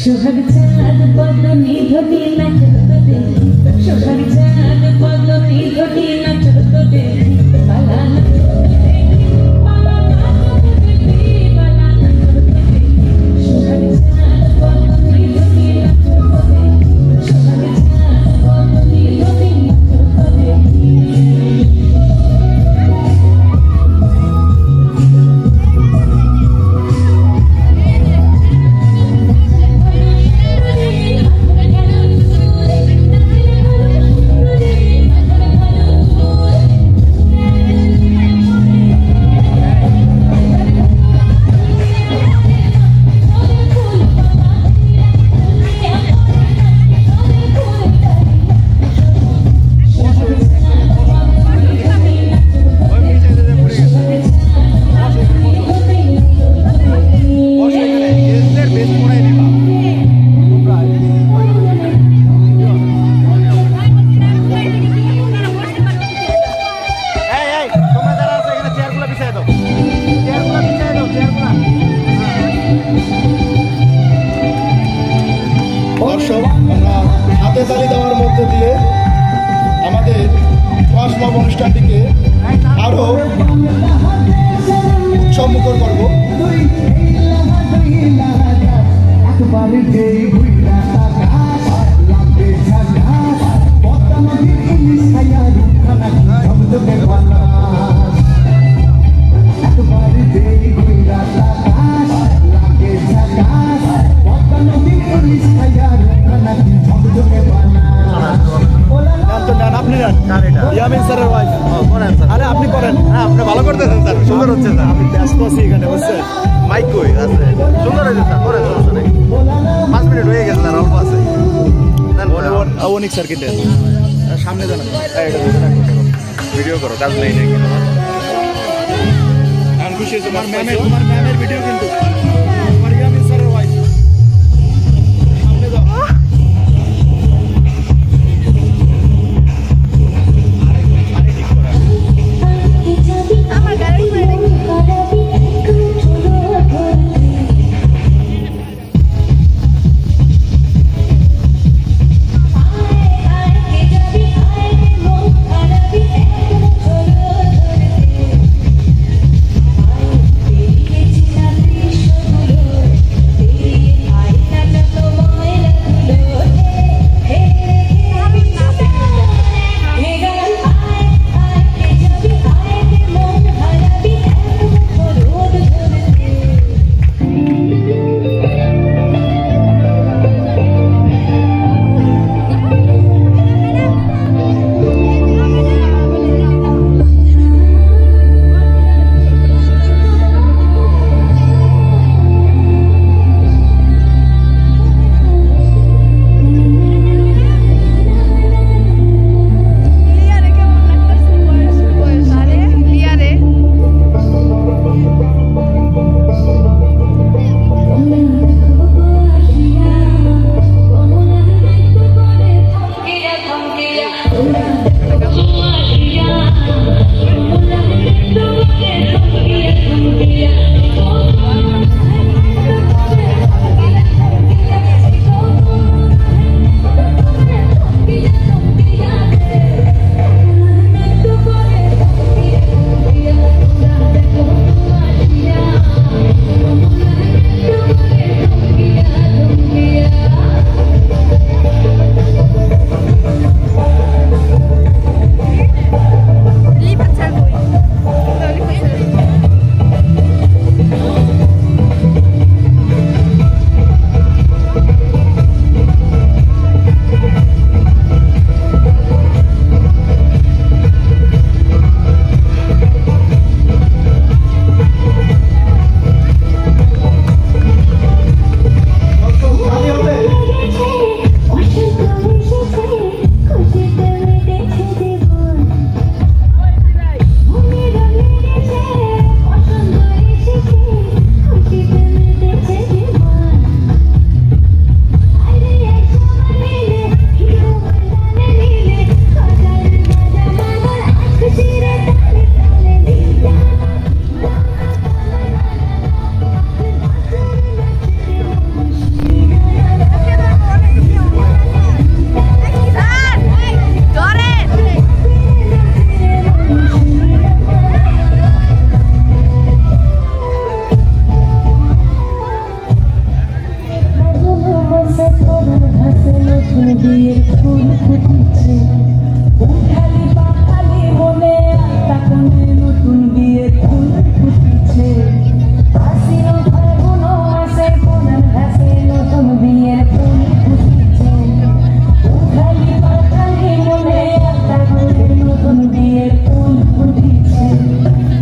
সোহাগ চাঁদ পদ্মনি ধনি নাচত দেখি সোহাগ চাঁদ পদ্মনি ধনি নাচত দেখি বালা নাচত দেখি বালা নাচত দেখি বালা নাচত দেখি সোহাগ চাঁদ পদ্মনি ধনি নাচত দেখি সোহাগ চাঁদ পদ্মনি ধনি নাচত দেখি হাতে তালি দেওয়ার মধ্যে দিয়ে আমাদের ফ্ল্যাশমব অনুষ্ঠানটিকে আরো উৎসবমুখর করব। আরে আপনি করেন, হ্যাঁ আপনি ভালো করতেছেন স্যার, সুন্দর হচ্ছে স্যার। আমি ব্যস্ত আছি এখানে, বুঝছেন? মাইক কই আছে, সুন্দর হয়েছে স্যার, করেন, সমস্যা নেই। 5 মিনিট হয়ে গেছে স্যার, অল্প আছে। অনেক সার্কিটে সামনে জানা ভিডিও করো, কাজ নেই নাকি খুশি তোমার ম্যামের ভিডিও কিন্তু স্যারের ওয়াইফ সামনে যাও। Show বিয়ের